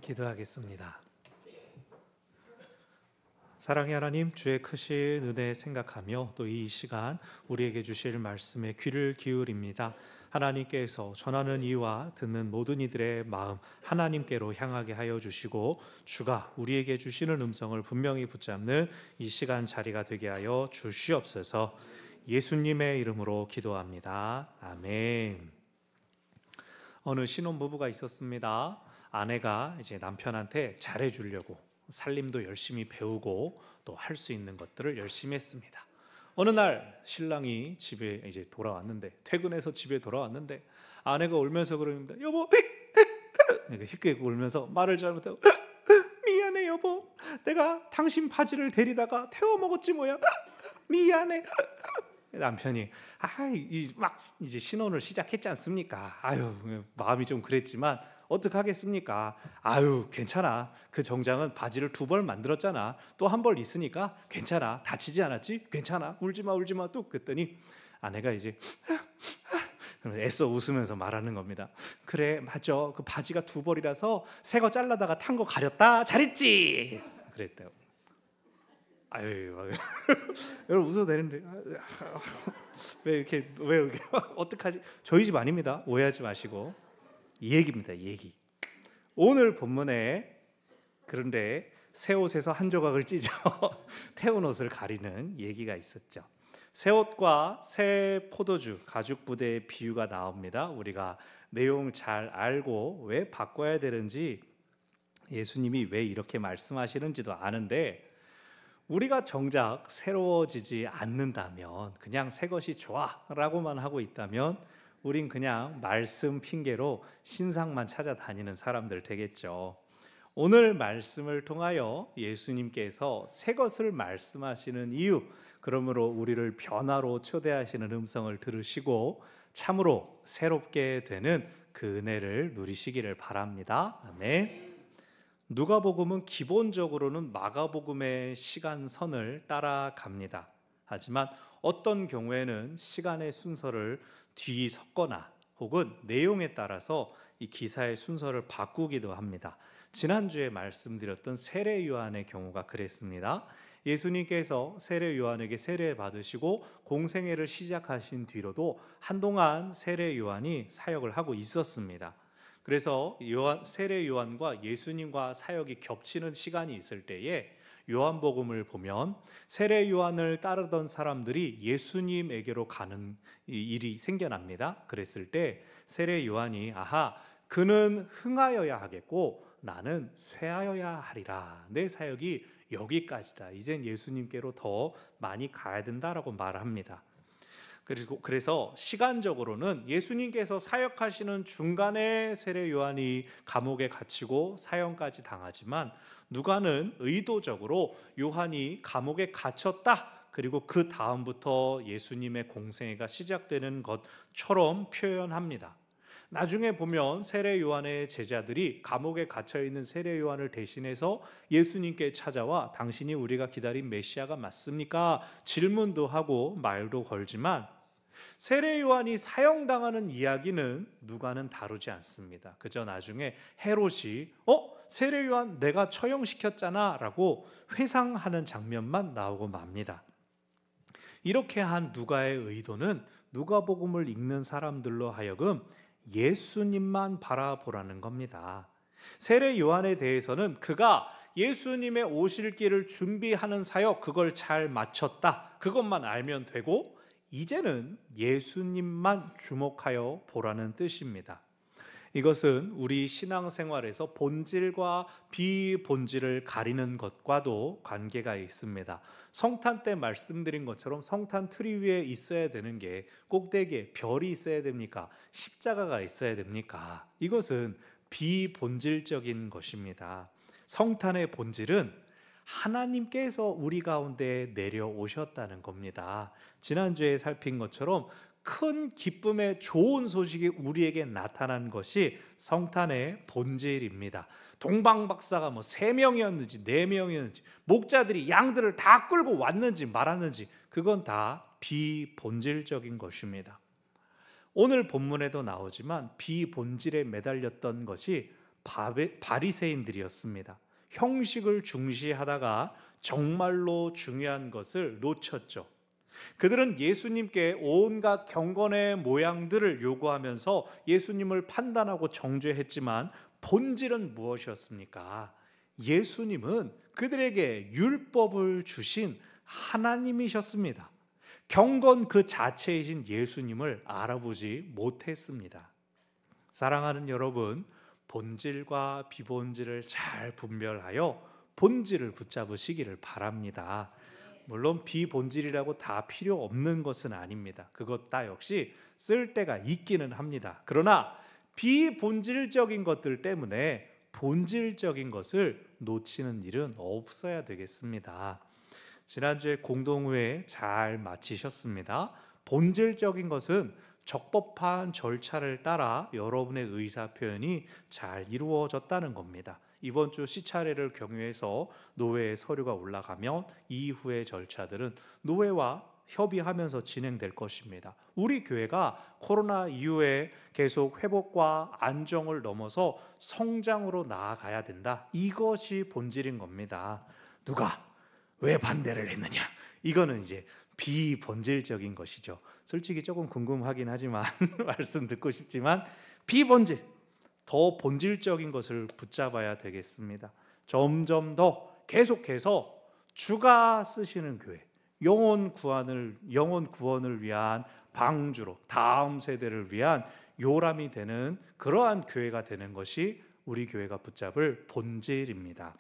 기도하겠습니다. 사랑의 하나님, 주의 크신 은혜 생각하며 또 이 시간 우리에게 주실 말씀에 귀를 기울입니다. 하나님께서 전하는 이와 듣는 모든 이들의 마음 하나님께로 향하게 하여 주시고 주가 우리에게 주시는 음성을 분명히 붙잡는 이 시간 자리가 되게 하여 주시옵소서. 예수님의 이름으로 기도합니다. 아멘. 어느 신혼부부가 있었습니다. 아내가 이제 남편한테 잘해주려고 살림도 열심히 배우고 또 할 수 있는 것들을 열심히 했습니다. 어느 날 신랑이 집에 이제 돌아왔는데, 퇴근해서 집에 돌아왔는데 아내가 울면서 그러는데, 여보, 이렇게 힉게 울면서 말을 잘못하고, 미안해 여보, 내가 당신 바지를 데리다가 태워 먹었지 뭐야, 미안해. 남편이 막 이제 신혼을 시작했지 않습니까? 마음이 좀 그랬지만 어떡하겠습니까? 괜찮아. 그 정장은 바지를 2벌 만들었잖아. 또 1벌 있으니까 괜찮아. 다치지 않았지? 괜찮아. 울지 마. 또 그랬더니 아내가 이제 애써 웃으면서 말하는 겁니다. 그래, 맞아. 그 바지가 2벌이라서 새 거 잘라다가 탄 거 가렸다. 잘했지? 그랬대요. 여러분 웃어도 되는데 왜 이렇게 어떡하지? 저희 집 아닙니다. 오해하지 마시고. 이 얘기입니다. 이 얘기. 오늘 본문에 그런데 새 옷에서 한 조각을 찢어 태운 옷을 가리는 얘기가 있었죠. 새 옷과 새 포도주, 가죽 부대의 비유가 나옵니다. 우리가 내용 잘 알고 왜 바꿔야 되는지, 예수님이 왜 이렇게 말씀하시는지도 아는데, 우리가 정작 새로워지지 않는다면, 그냥 새 것이 좋아라고만 하고 있다면 우린 그냥 말씀 핑계로 신상만 찾아다니는 사람들 되겠죠. 오늘 말씀을 통하여 예수님께서 새 것을 말씀하시는 이유, 그러므로 우리를 변화로 초대하시는 음성을 들으시고 참으로 새롭게 되는 그 은혜를 누리시기를 바랍니다. 아멘. 누가복음은 기본적으로는 마가복음의 시간선을 따라갑니다. 하지만 어떤 경우에는 시간의 순서를 뒤섞거나 혹은 내용에 따라서 이 기사의 순서를 바꾸기도 합니다. 지난주에 말씀드렸던 세례 요한의 경우가 그랬습니다. 예수님께서 세례 요한에게 세례 받으시고 공생애를 시작하신 뒤로도 한동안 세례 요한이 사역을 하고 있었습니다. 그래서 세례 요한과 예수님과 사역이 겹치는 시간이 있을 때에 요한복음을 보면 세례 요한을 따르던 사람들이 예수님에게로 가는 일이 생겨납니다. 그랬을 때 세례 요한이 그는 흥하여야 하겠고 나는 쇠하여야 하리라. 내 사역이 여기까지다. 이젠 예수님께로 더 많이 가야 된다라고 말합니다. 그래서 시간적으로는 예수님께서 사역하시는 중간에 세례 요한이 감옥에 갇히고 사형까지 당하지만, 누가는 의도적으로 요한이 감옥에 갇혔다, 그리고 그 다음부터 예수님의 공생애가 시작되는 것처럼 표현합니다. 나중에 보면 세례 요한의 제자들이 감옥에 갇혀있는 세례 요한을 대신해서 예수님께 찾아와 당신이 우리가 기다린 메시아가 맞습니까? 질문도 하고 말도 걸지만 세례 요한이 사형당하는 이야기는 누가는 다루지 않습니다. 그저 나중에 헤롯이 세례 요한 내가 처형시켰잖아 라고 회상하는 장면만 나오고 맙니다. 이렇게 한 누가의 의도는 누가복음을 읽는 사람들로 하여금 예수님만 바라보라는 겁니다. 세례 요한에 대해서는 그가 예수님의 오실 길을 준비하는 사역, 그걸 잘 마쳤다, 그것만 알면 되고 이제는 예수님만 주목하여 보라는 뜻입니다. 이것은 우리 신앙생활에서 본질과 비본질을 가리는 것과도 관계가 있습니다. 성탄 때 말씀드린 것처럼 성탄 트리 위에 있어야 되는 게 꼭대기에 별이 있어야 됩니까? 십자가가 있어야 됩니까? 이것은 비본질적인 것입니다. 성탄의 본질은 하나님께서 우리 가운데 내려오셨다는 겁니다. 지난주에 살핀 것처럼 큰 기쁨의 좋은 소식이 우리에게 나타난 것이 성탄의 본질입니다. 동방박사가 3명이었는지 4명이었는지 목자들이 양들을 다 끌고 왔는지 말았는지 그건 다 비본질적인 것입니다. 오늘 본문에도 나오지만 비본질에 매달렸던 것이 바리새인들이었습니다. 형식을 중시하다가 정말로 중요한 것을 놓쳤죠. 그들은 예수님께 온갖 경건의 모양들을 요구하면서 예수님을 판단하고 정죄했지만 본질은 무엇이었습니까? 예수님은 그들에게 율법을 주신 하나님이셨습니다. 경건 그 자체이신 예수님을 알아보지 못했습니다. 사랑하는 여러분, 본질과 비본질을 잘 분별하여 본질을 붙잡으시기를 바랍니다. 물론 비본질이라고 다 필요 없는 것은 아닙니다. 그것 다 역시 쓸 때가 있기는 합니다. 그러나 비본질적인 것들 때문에 본질적인 것을 놓치는 일은 없어야 되겠습니다. 지난주에 공동회에 잘 마치셨습니다. 본질적인 것은 적법한 절차를 따라 여러분의 의사 표현이 잘 이루어졌다는 겁니다. 이번 주 시차례를 경유해서 노회에 서류가 올라가면 이후의 절차들은 노회와 협의하면서 진행될 것입니다. 우리 교회가 코로나 이후에 계속 회복과 안정을 넘어서 성장으로 나아가야 된다. 이것이 본질인 겁니다. 누가 왜 반대를 했느냐? 이거는 이제 비본질적인 것이죠. 솔직히 조금 궁금하긴 하지만 말씀 듣고 싶지만 비본질, 더 본질적인 것을 붙잡아야 되겠습니다. 점점 더 계속해서 주가 쓰시는 교회, 영혼 구원을 위한 방주로 다음 세대를 위한 요람이 되는 그러한 교회가 되는 것이 우리 교회가 붙잡을 본질입니다.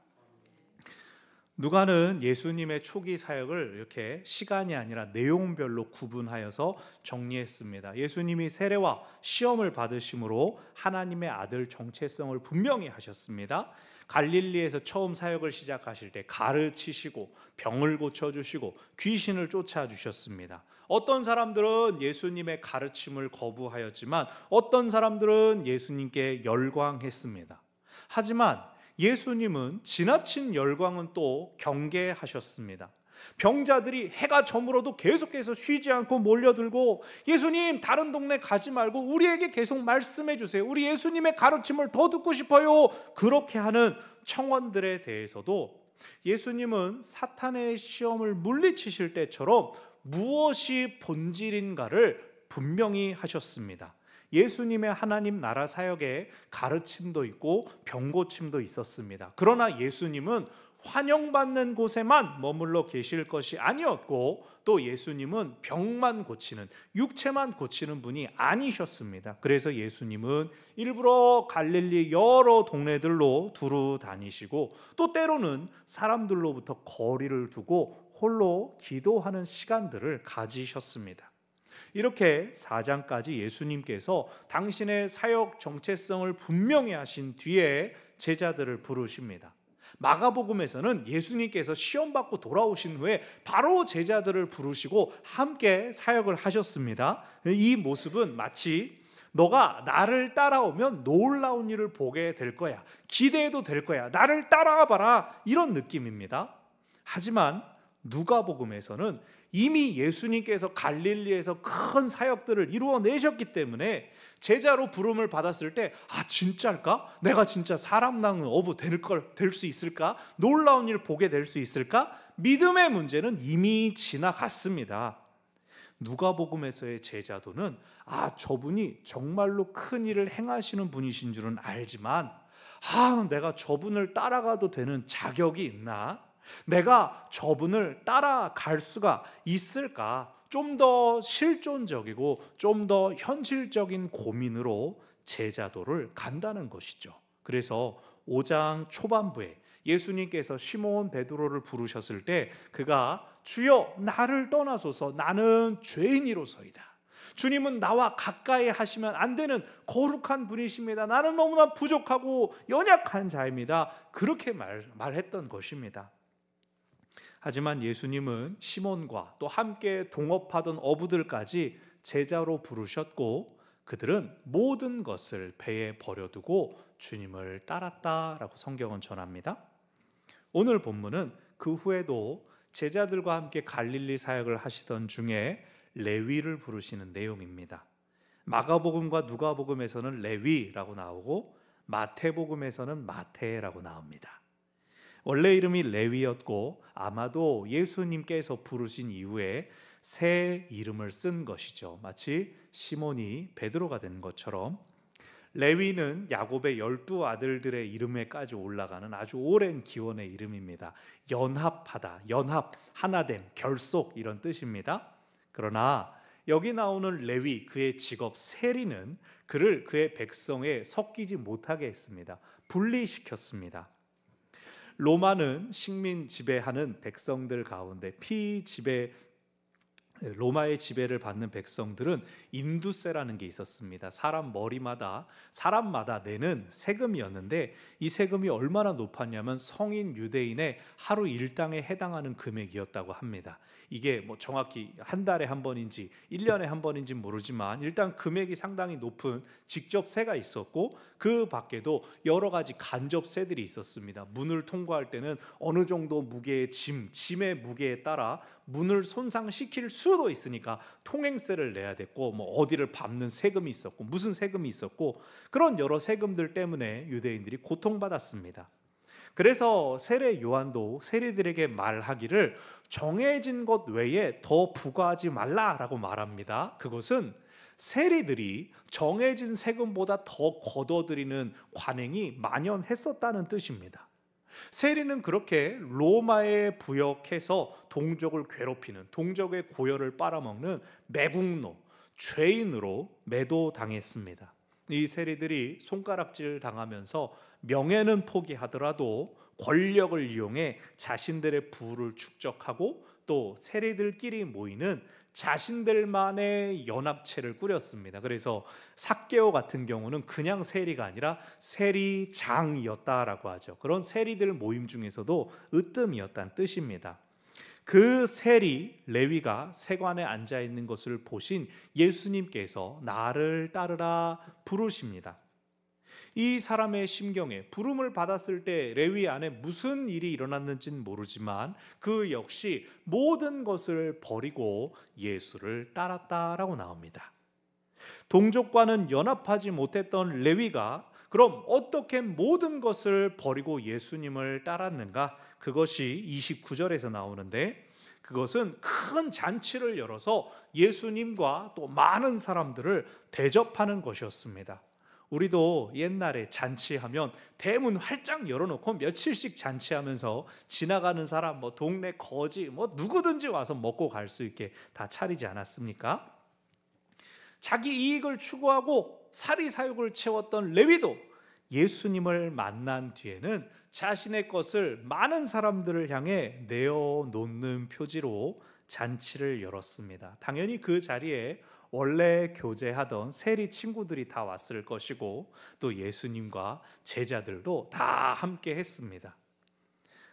누가는 예수님의 초기 사역을 이렇게 시간이 아니라 내용별로 구분하여서 정리했습니다. 예수님이 세례와 시험을 받으심으로 하나님의 아들 정체성을 분명히 하셨습니다. 갈릴리에서 처음 사역을 시작하실 때 가르치시고 병을 고쳐주시고 귀신을 쫓아주셨습니다. 어떤 사람들은 예수님의 가르침을 거부하였지만 어떤 사람들은 예수님께 열광했습니다. 하지만 예수님은 지나친 열광은 또 경계하셨습니다. 병자들이 해가 저물어도 계속해서 쉬지 않고 몰려들고 예수님 다른 동네 가지 말고 우리에게 계속 말씀해 주세요. 우리 예수님의 가르침을 더 듣고 싶어요. 그렇게 하는 청원들에 대해서도 예수님은 사탄의 시험을 물리치실 때처럼 무엇이 본질인가를 분명히 하셨습니다. 예수님의 하나님 나라 사역에 가르침도 있고 병고침도 있었습니다. 그러나 예수님은 환영받는 곳에만 머물러 계실 것이 아니었고 또 예수님은 병만 고치는, 육체만 고치는 분이 아니셨습니다. 그래서 예수님은 일부러 갈릴리 여러 동네들로 두루 다니시고 또 때로는 사람들로부터 거리를 두고 홀로 기도하는 시간들을 가지셨습니다. 이렇게 4장까지 예수님께서 당신의 사역 정체성을 분명히 하신 뒤에 제자들을 부르십니다. 마가복음에서는 예수님께서 시험받고 돌아오신 후에 바로 제자들을 부르시고 함께 사역을 하셨습니다. 이 모습은 마치 너가 나를 따라오면 놀라운 일을 보게 될 거야, 기대해도 될 거야, 나를 따라와 봐라, 이런 느낌입니다. 하지만 누가복음에서는 이미 예수님께서 갈릴리에서 큰 사역들을 이루어내셨기 때문에 제자로 부름을 받았을 때 진짜일까? 내가 진짜 사람 낳은 어부 될 수 있을까? 놀라운 일 보게 될 수 있을까? 믿음의 문제는 이미 지나갔습니다. 누가복음에서의 제자도는 저분이 정말로 큰 일을 행하시는 분이신 줄은 알지만 내가 저분을 따라가도 되는 자격이 있나? 내가 저분을 따라갈 수가 있을까? 좀 더 실존적이고 좀 더 현실적인 고민으로 제자도를 간다는 것이죠. 그래서 5장 초반부에 예수님께서 시몬 베드로를 부르셨을 때 그가 주여 나를 떠나소서 나는 죄인이로소이다. 주님은 나와 가까이 하시면 안 되는 거룩한 분이십니다. 나는 너무나 부족하고 연약한 자입니다. 그렇게 말했던 것입니다. 하지만 예수님은 시몬과 또 함께 동업하던 어부들까지 제자로 부르셨고 그들은 모든 것을 배에 버려두고 주님을 따랐다라고 성경은 전합니다. 오늘 본문은 그 후에도 제자들과 함께 갈릴리 사역을 하시던 중에 레위를 부르시는 내용입니다. 마가복음과 누가복음에서는 레위라고 나오고 마태복음에서는 마태라고 나옵니다. 원래 이름이 레위였고 아마도 예수님께서 부르신 이후에 새 이름을 쓴 것이죠. 마치 시몬이 베드로가 된 것처럼. 레위는 야곱의 12 아들들의 이름에까지 올라가는 아주 오랜 기원의 이름입니다. 연합하다, 연합, 하나됨, 결속 이런 뜻입니다. 그러나 여기 나오는 레위, 그의 직업 세리는 그를 그의 백성에 섞이지 못하게 했습니다. 분리시켰습니다. 로마는 식민 지배하는 백성들 가운데 로마의 지배를 받는 백성들은 인두세라는 게 있었습니다. 사람마다 내는 세금이었는데 이 세금이 얼마나 높았냐면 성인 유대인의 하루 일당에 해당하는 금액이었다고 합니다. 이게 정확히 한 달에 한 번인지 1년에 한 번인지 모르지만 일단 금액이 상당히 높은 직접세가 있었고 그 밖에도 여러 가지 간접세들이 있었습니다. 문을 통과할 때는 어느 정도 무게의 짐의 무게에 따라 문을 손상시킬 수도 있으니까 통행세를 내야 됐고 어디를 밟는 세금이 있었고 무슨 세금이 있었고 그런 여러 세금들 때문에 유대인들이 고통받았습니다. 그래서 세례 요한도 세리들에게 말하기를 정해진 것 외에 더 부과하지 말라라고 말합니다. 그것은 세리들이 정해진 세금보다 더 걷어들이는 관행이 만연했었다는 뜻입니다. 세리는 그렇게 로마에 부역해서 동족을 괴롭히는, 동족의 고열을 빨아먹는 매국노, 죄인으로 매도당했습니다. 이 세리들이 손가락질 당하면서 명예는 포기하더라도 권력을 이용해 자신들의 부를 축적하고 또 세리들끼리 모이는 자신들만의 연합체를 꾸렸습니다. 그래서 삭개오 같은 경우는 그냥 세리가 아니라 세리장이었다라고 하죠. 그런 세리들 모임 중에서도 으뜸이었다는 뜻입니다. 그 세리 레위가 세관에 앉아 있는 것을 보신 예수님께서 나를 따르라 부르십니다. 이 사람의 심경에 부름을 받았을 때 레위 안에 무슨 일이 일어났는지는 모르지만 그 역시 모든 것을 버리고 예수를 따랐다라고 나옵니다. 동족과는 연합하지 못했던 레위가 그럼 어떻게 모든 것을 버리고 예수님을 따랐는가? 그것이 29절에서 나오는데 그것은 큰 잔치를 열어서 예수님과 또 많은 사람들을 대접하는 것이었습니다. 우리도 옛날에 잔치하면 대문 활짝 열어놓고 며칠씩 잔치하면서 지나가는 사람, 동네 거지, 누구든지 와서 먹고 갈 수 있게 다 차리지 않았습니까? 자기 이익을 추구하고 사리사욕을 채웠던 레위도 예수님을 만난 뒤에는 자신의 것을 많은 사람들을 향해 내어놓는 표지로 잔치를 열었습니다. 당연히 그 자리에 원래 교제하던 세리 친구들이 다 왔을 것이고 또 예수님과 제자들도 다 함께 했습니다.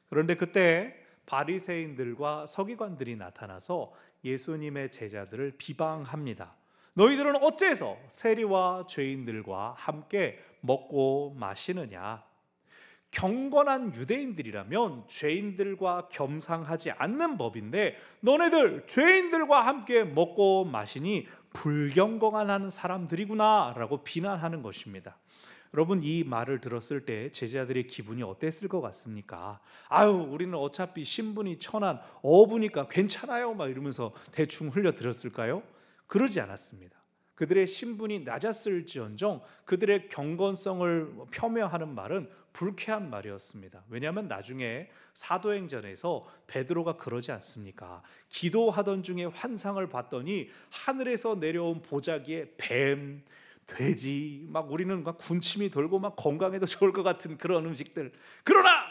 그런데 그때 바리새인들과 서기관들이 나타나서 예수님의 제자들을 비방합니다. 너희들은 어째서 세리와 죄인들과 함께 먹고 마시느냐? 경건한 유대인들이라면 죄인들과 겸상하지 않는 법인데 너네들 죄인들과 함께 먹고 마시니 불경건한 사람들이구나 라고 비난하는 것입니다. 여러분, 이 말을 들었을 때 제자들의 기분이 어땠을 것 같습니까? 우리는 어차피 신분이 천한 어부니까 괜찮아요 막 이러면서 대충 흘려들었을까요? 그러지 않았습니다. 그들의 신분이 낮았을지언정 그들의 경건성을 폄훼하는 말은 불쾌한 말이었습니다. 왜냐하면 나중에 사도행전에서 베드로가 그러지 않습니까? 기도하던 중에 환상을 봤더니 하늘에서 내려온 보자기에 뱀, 돼지, 우리는 군침이 돌고 건강에도 좋을 것 같은 그런 음식들. 그러나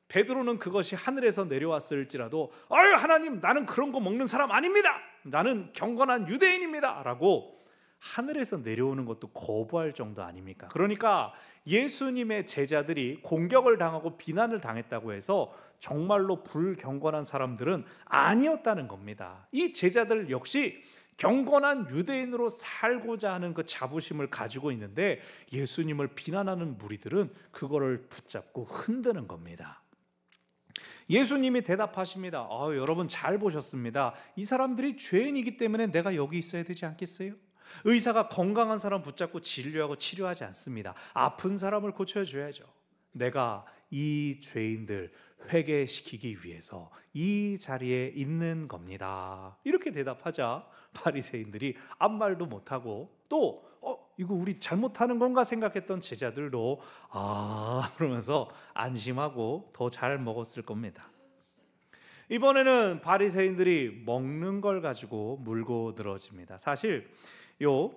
베드로는 그것이 하늘에서 내려왔을지라도 하나님, 나는 그런 거 먹는 사람 아닙니다. 나는 경건한 유대인입니다 라고 하늘에서 내려오는 것도 거부할 정도 아닙니까? 그러니까 예수님의 제자들이 공격을 당하고 비난을 당했다고 해서 정말로 불경건한 사람들은 아니었다는 겁니다. 이 제자들 역시 경건한 유대인으로 살고자 하는 그 자부심을 가지고 있는데 예수님을 비난하는 무리들은 그거를 붙잡고 흔드는 겁니다. 예수님이 대답하십니다. 여러분 잘 보셨습니다. 이 사람들이 죄인이기 때문에 내가 여기 있어야 되지 않겠어요? 의사가 건강한 사람 붙잡고 진료하고 치료하지 않습니다. 아픈 사람을 고쳐줘야죠. 내가 이 죄인들 회개시키기 위해서 이 자리에 있는 겁니다. 이렇게 대답하자 바리새인들이 아무 말도 못하고 또 이거 우리 잘못하는 건가 생각했던 제자들도 그러면서 안심하고 더 잘 먹었을 겁니다. 이번에는 바리새인들이 먹는 걸 가지고 물고 늘어집니다. 사실 요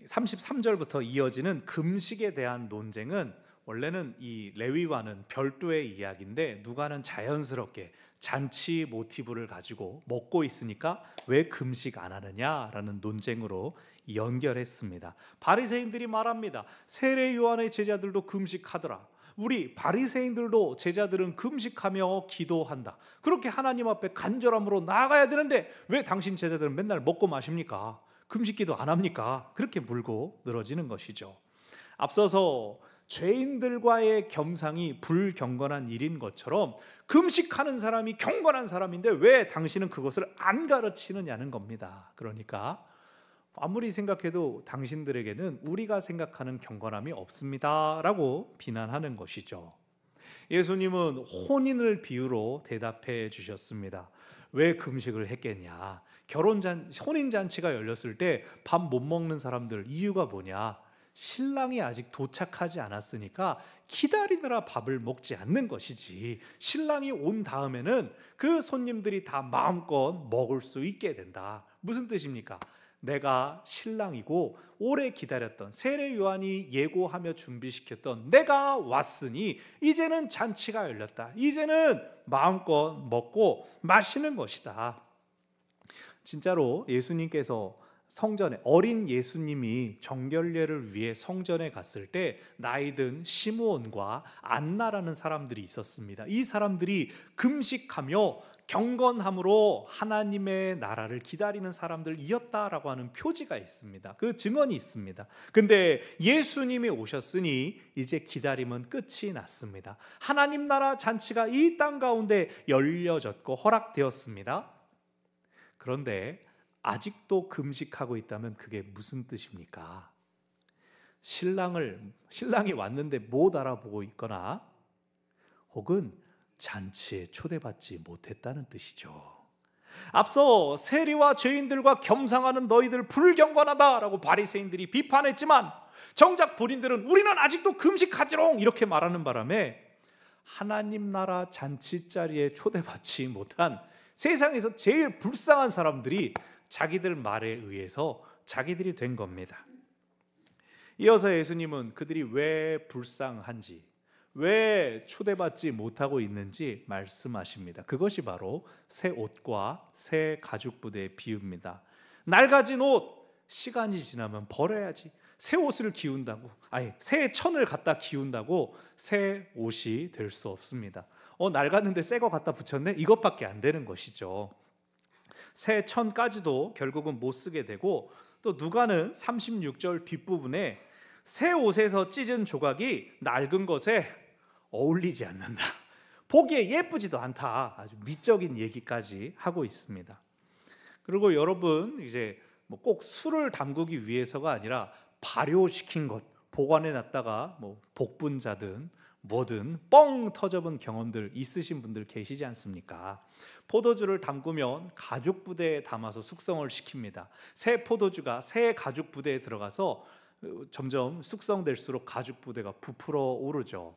33절부터 이어지는 금식에 대한 논쟁은 원래는 이 레위와는 별도의 이야기인데 누가는 자연스럽게 잔치 모티브를 가지고 먹고 있으니까 왜 금식 안 하느냐라는 논쟁으로 연결했습니다. 바리새인들이 말합니다. 세례 요한의 제자들도 금식하더라. 우리 바리새인들도 제자들은 금식하며 기도한다. 그렇게 하나님 앞에 간절함으로 나아가야 되는데 왜 당신 제자들은 맨날 먹고 마십니까? 금식 기도 안 합니까? 그렇게 물고 늘어지는 것이죠. 앞서서 죄인들과의 겸상이 불경건한 일인 것처럼 금식하는 사람이 경건한 사람인데 왜 당신은 그것을 안 가르치느냐는 겁니다. 그러니까 아무리 생각해도 당신들에게는 우리가 생각하는 경건함이 없습니다 라고 비난하는 것이죠. 예수님은 혼인을 비유로 대답해 주셨습니다. 왜 금식을 했겠냐? 혼인잔치가 열렸을 때 밥 못 먹는 사람들 이유가 뭐냐? 신랑이 아직 도착하지 않았으니까 기다리느라 밥을 먹지 않는 것이지, 신랑이 온 다음에는 그 손님들이 다 마음껏 먹을 수 있게 된다. 무슨 뜻입니까? 내가 신랑이고 오래 기다렸던 세례 요한이 예고하며 준비시켰던 내가 왔으니 이제는 잔치가 열렸다. 이제는 마음껏 먹고 마시는 것이다. 진짜로 예수님께서 성전에, 어린 예수님이 정결례를 위해 성전에 갔을 때 나이 든 시므온과 안나라는 사람들이 있었습니다. 이 사람들이 금식하며 경건함으로 하나님의 나라를 기다리는 사람들이었다라고 하는 표지가 있습니다. 그 증언이 있습니다. 근데 예수님이 오셨으니 이제 기다림은 끝이 났습니다. 하나님 나라 잔치가 이 땅 가운데 열려졌고 허락되었습니다. 그런데 아직도 금식하고 있다면 그게 무슨 뜻입니까? 신랑이 왔는데 못 알아보고 있거나 혹은 잔치에 초대받지 못했다는 뜻이죠. 앞서 세리와 죄인들과 겸상하는 너희들 불경건하다라고 바리새인들이 비판했지만 정작 본인들은 우리는 아직도 금식하지롱 이렇게 말하는 바람에 하나님 나라 잔치 자리에 초대받지 못한 세상에서 제일 불쌍한 사람들이 자기들 말에 의해서 자기들이 된 겁니다. 이어서 예수님은 그들이 왜 불쌍한지, 왜 초대받지 못하고 있는지 말씀하십니다. 그것이 바로 새 옷과 새 가죽 부대의 비유입니다. 낡아진 옷, 시간이 지나면 버려야지. 새 옷을 새 천을 갖다 기운다고 새 옷이 될 수 없습니다. 낡았는데 새 거 갖다 붙였네? 이것밖에 안 되는 것이죠. 새 천까지도 결국은 못 쓰게 되고, 또 누가는 36절 뒷부분에 새 옷에서 찢은 조각이 낡은 것에 어울리지 않는다, 보기에 예쁘지도 않다, 아주 미적인 얘기까지 하고 있습니다. 그리고 여러분, 이제 꼭 술을 담그기 위해서가 아니라 발효시킨 것 보관해 놨다가 복분자든 뭐든 뻥 터져본 경험들 있으신 분들 계시지 않습니까? 포도주를 담그면 가죽 부대에 담아서 숙성을 시킵니다. 새 포도주가 새 가죽 부대에 들어가서 점점 숙성될수록 가죽 부대가 부풀어 오르죠.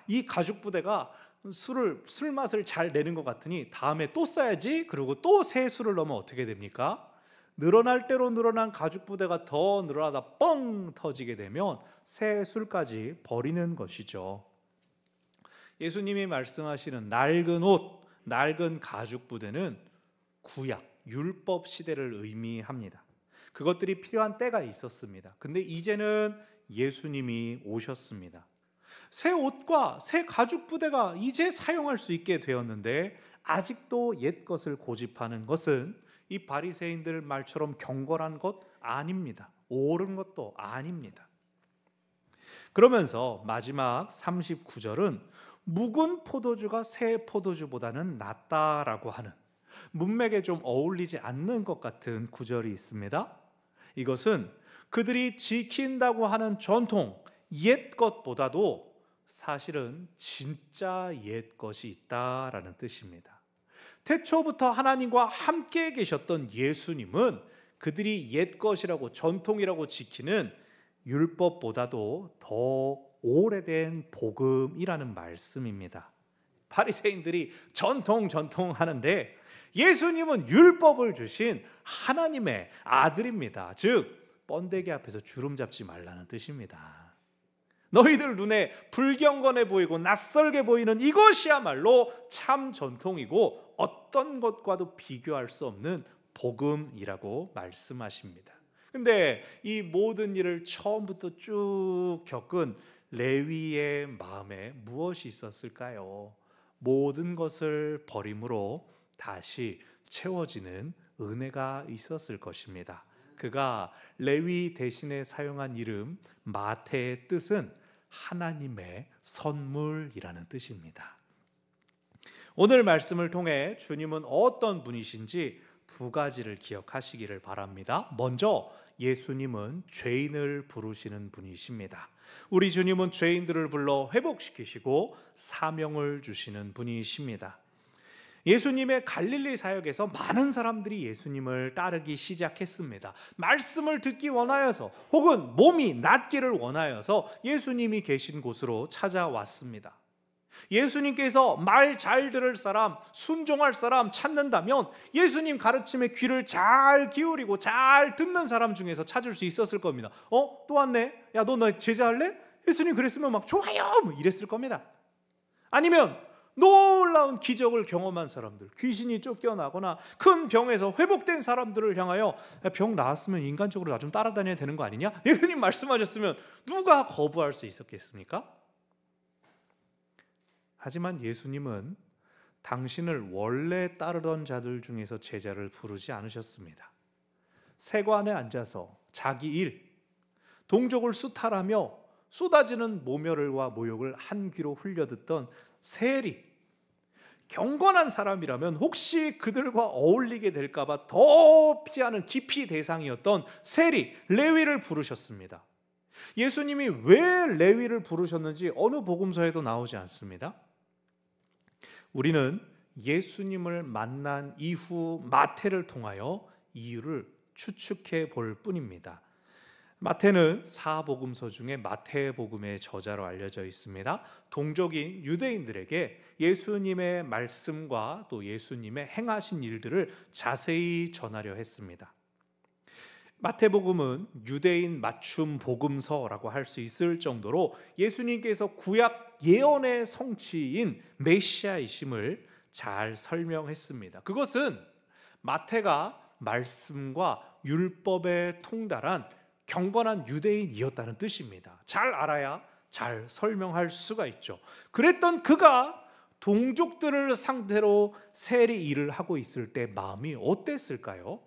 이 가죽 부대가 술 맛을 잘 내는 것 같으니 다음에 또 써야지. 그리고 또 새 술을 넣으면 어떻게 됩니까? 늘어날 대로 늘어난 가죽 부대가 더 늘어나다 뻥 터지게 되면 새 술까지 버리는 것이죠. 예수님이 말씀하시는 낡은 옷, 낡은 가죽 부대는 구약, 율법 시대를 의미합니다. 그것들이 필요한 때가 있었습니다. 근데 이제는 예수님이 오셨습니다. 새 옷과 새 가죽 부대가 이제 사용할 수 있게 되었는데 아직도 옛 것을 고집하는 것은 이 바리새인들 말처럼 경건한 것 아닙니다. 옳은 것도 아닙니다. 그러면서 마지막 39절은 묵은 포도주가 새 포도주보다는 낫다라고 하는, 문맥에 좀 어울리지 않는 것 같은 구절이 있습니다. 이것은 그들이 지킨다고 하는 전통, 옛 것보다도 사실은 진짜 옛 것이 있다라는 뜻입니다. 태초부터 하나님과 함께 계셨던 예수님은 그들이 옛 것이라고 전통이라고 지키는 율법보다도 더 오래된 복음이라는 말씀입니다. 바리새인들이 전통 하는데 예수님은 율법을 주신 하나님의 아들입니다. 즉 번데기 앞에서 주름 잡지 말라는 뜻입니다. 너희들 눈에 불경건해 보이고 낯설게 보이는 이것이야말로 참 전통이고 어떤 것과도 비교할 수 없는 복음이라고 말씀하십니다. 근데 이 모든 일을 처음부터 쭉 겪은 레위의 마음에 무엇이 있었을까요? 모든 것을 버림으로 다시 채워지는 은혜가 있었을 것입니다. 그가 레위 대신에 사용한 이름 마태의 뜻은 하나님의 선물이라는 뜻입니다. 오늘 말씀을 통해 주님은 어떤 분이신지 두 가지를 기억하시기를 바랍니다. 먼저 예수님은 죄인을 부르시는 분이십니다. 우리 주님은 죄인들을 불러 회복시키시고 사명을 주시는 분이십니다. 예수님의 갈릴리 사역에서 많은 사람들이 예수님을 따르기 시작했습니다. 말씀을 듣기 원하여서 혹은 몸이 낫기를 원하여서 예수님이 계신 곳으로 찾아왔습니다. 예수님께서 말 잘 들을 사람, 순종할 사람 찾는다면 예수님 가르침에 귀를 잘 기울이고 잘 듣는 사람 중에서 찾을 수 있었을 겁니다. 또 왔네? 야, 너 나 제자할래? 예수님 그랬으면 막 좋아요! 뭐 이랬을 겁니다. 아니면 놀라운 기적을 경험한 사람들, 귀신이 쫓겨나거나 큰 병에서 회복된 사람들을 향하여 병 나았으면 인간적으로 나 좀 따라다녀야 되는 거 아니냐? 예수님 말씀하셨으면 누가 거부할 수 있었겠습니까? 하지만 예수님은 당신을 원래 따르던 자들 중에서 제자를 부르지 않으셨습니다. 세관에 앉아서 자기 일, 동족을 수탈하며 쏟아지는 모멸과 모욕을 한 귀로 흘려듣던 세리, 경건한 사람이라면 혹시 그들과 어울리게 될까 봐 더 피하는 기피 대상이었던 세리, 레위를 부르셨습니다. 예수님이 왜 레위를 부르셨는지 어느 복음서에도 나오지 않습니다. 우리는 예수님을 만난 이후 마태를 통하여 이유를 추측해 볼 뿐입니다. 마태는 사복음서 중에 마태복음의 저자로 알려져 있습니다. 동족인 유대인들에게 예수님의 말씀과 또 예수님의 행하신 일들을 자세히 전하려 했습니다. 마태복음은 유대인 맞춤 복음서라고 할 수 있을 정도로 예수님께서 구약 예언의 성취인 메시아이심을 잘 설명했습니다. 그것은 마태가 말씀과 율법에 통달한 경건한 유대인이었다는 뜻입니다. 잘 알아야 잘 설명할 수가 있죠. 그랬던 그가 동족들을 상대로 세리 일을 하고 있을 때 마음이 어땠을까요?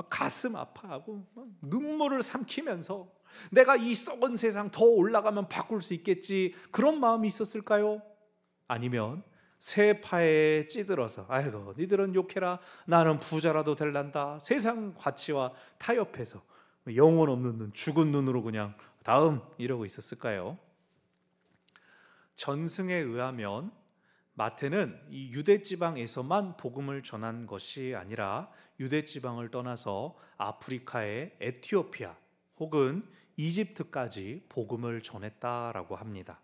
가슴 아파하고 눈물을 삼키면서 내가 이 썩은 세상 더 올라가면 바꿀 수 있겠지, 그런 마음이 있었을까요? 아니면 세파에 찌들어서 아이고 니들은 욕해라, 나는 부자라도 될란다, 세상 가치와 타협해서 영혼 없는 눈, 죽은 눈으로 그냥 다음 이러고 있었을까요? 전승에 의하면 마태는 이 유대 지방에서만 복음을 전한 것이 아니라 유대 지방을 떠나서 아프리카의 에티오피아 혹은 이집트까지 복음을 전했다라고 합니다.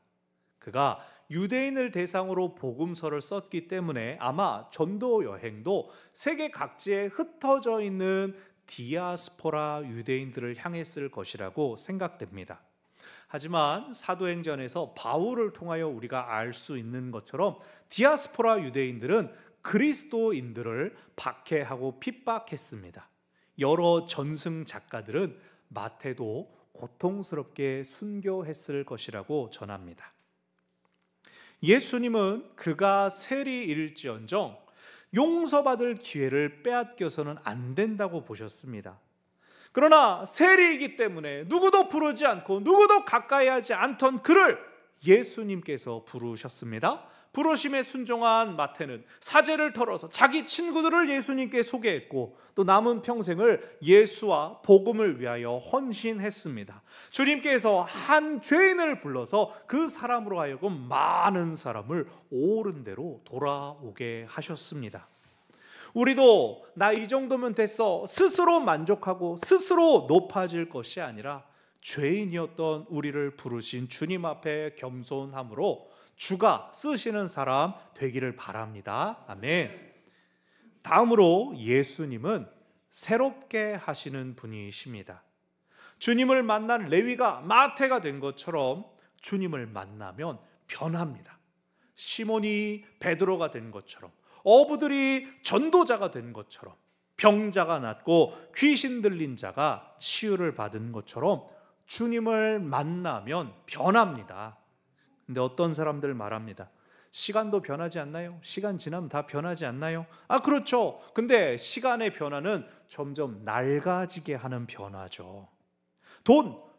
그가 유대인을 대상으로 복음서를 썼기 때문에 아마 전도 여행도 세계 각지에 흩어져 있는 디아스포라 유대인들을 향했을 것이라고 생각됩니다. 하지만 사도행전에서 바울을 통하여 우리가 알 수 있는 것처럼 디아스포라 유대인들은 그리스도인들을 박해하고 핍박했습니다. 여러 전승 작가들은 마태도 고통스럽게 순교했을 것이라고 전합니다. 예수님은 그가 세리일지언정 용서받을 기회를 빼앗겨서는 안 된다고 보셨습니다. 그러나 세리이기 때문에 누구도 부르지 않고 누구도 가까이 하지 않던 그를 예수님께서 부르셨습니다. 부르심에 순종한 마태는 사제를 털어서 자기 친구들을 예수님께 소개했고 또 남은 평생을 예수와 복음을 위하여 헌신했습니다. 주님께서 한 죄인을 불러서 그 사람으로 하여금 많은 사람을 옳은 대로 돌아오게 하셨습니다. 우리도 나 이 정도면 됐어 스스로 만족하고 스스로 높아질 것이 아니라 죄인이었던 우리를 부르신 주님 앞에 겸손함으로 주가 쓰시는 사람 되기를 바랍니다. 아멘. 다음으로 예수님은 새롭게 하시는 분이십니다. 주님을 만난 레위가 마태가 된 것처럼 주님을 만나면 변합니다. 시몬이 베드로가 된 것처럼, 어부들이 전도자가 된 것처럼, 병자가 낫고 귀신 들린 자가 치유를 받은 것처럼 주님을 만나면 변합니다. 근데 어떤 사람들 말합니다. 시간도 변하지 않나요? 시간 지나면 다 변하지 않나요? 그렇죠. 근데 시간의 변화는 점점 낡아지게 하는 변화죠.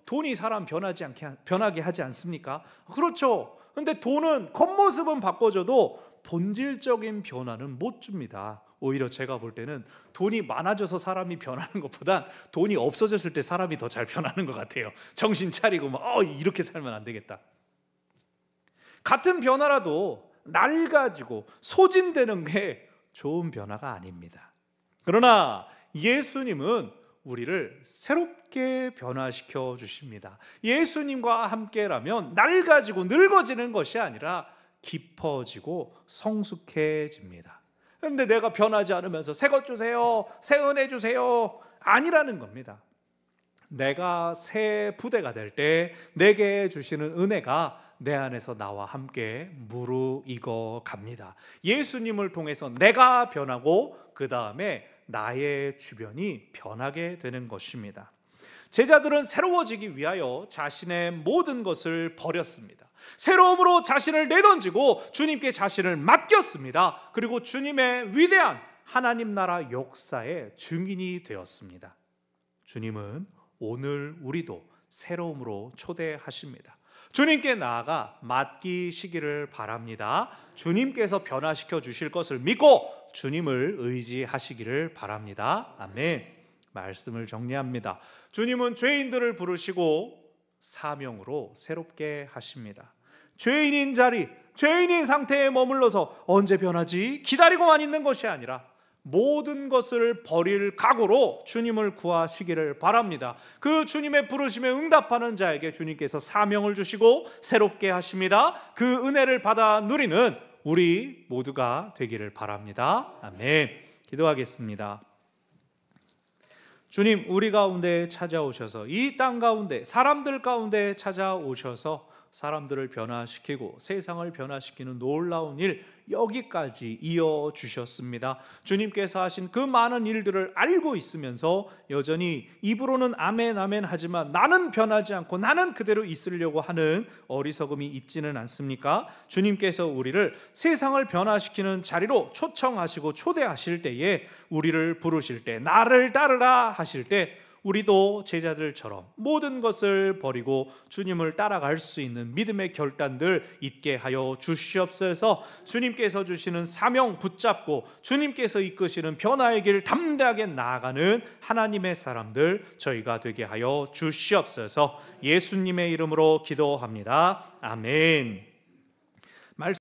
돈이 사람 변하게 하지 않습니까? 그렇죠. 근데 돈은 겉모습은 바꿔줘도 본질적인 변화는 못 줍니다. 오히려 제가 볼 때는 돈이 많아져서 사람이 변하는 것보단 돈이 없어졌을 때 사람이 더 잘 변하는 것 같아요. 정신 차리고 이렇게 살면 안 되겠다. 같은 변화라도 낡아지고 소진되는 게 좋은 변화가 아닙니다. 그러나 예수님은 우리를 새롭게 변화시켜 주십니다. 예수님과 함께라면 낡아지고 늙어지는 것이 아니라 깊어지고 성숙해집니다. 그런데 내가 변하지 않으면서 새 것 주세요, 새 은혜 주세요 아니라는 겁니다. 내가 새 부대가 될 때 내게 주시는 은혜가 내 안에서 나와 함께 무르익어 갑니다. 예수님을 통해서 내가 변하고 그 다음에 나의 주변이 변하게 되는 것입니다. 제자들은 새로워지기 위하여 자신의 모든 것을 버렸습니다. 새로움으로 자신을 내던지고 주님께 자신을 맡겼습니다. 그리고 주님의 위대한 하나님 나라 역사의 증인이 되었습니다. 주님은 오늘 우리도 새로움으로 초대하십니다. 주님께 나아가 맡기시기를 바랍니다. 주님께서 변화시켜 주실 것을 믿고 주님을 의지하시기를 바랍니다. 아멘. 말씀을 정리합니다. 주님은 죄인들을 부르시고 사명으로 새롭게 하십니다. 죄인인 자리, 죄인인 상태에 머물러서 언제 변하지? 기다리고만 있는 것이 아니라 모든 것을 버릴 각오로 주님을 구하시기를 바랍니다. 그 주님의 부르심에 응답하는 자에게 주님께서 사명을 주시고 새롭게 하십니다. 그 은혜를 받아 누리는 우리 모두가 되기를 바랍니다. 아멘. 기도하겠습니다. 주님, 우리 가운데 찾아오셔서 이 땅 가운데 사람들 가운데 찾아오셔서 사람들을 변화시키고 세상을 변화시키는 놀라운 일 여기까지 이어주셨습니다. 주님께서 하신 그 많은 일들을 알고 있으면서 여전히 입으로는 아멘 아멘 하지만 나는 변하지 않고 나는 그대로 있으려고 하는 어리석음이 있지는 않습니까? 주님께서 우리를 세상을 변화시키는 자리로 초청하시고 초대하실 때에 우리를 부르실 때 나를 따르라 하실 때 우리도 제자들처럼 모든 것을 버리고 주님을 따라갈 수 있는 믿음의 결단들 있게 하여 주시옵소서. 주님께서 주시는 사명 붙잡고 주님께서 이끄시는 변화의 길 담대하게 나아가는 하나님의 사람들 저희가 되게 하여 주시옵소서. 예수님의 이름으로 기도합니다. 아멘.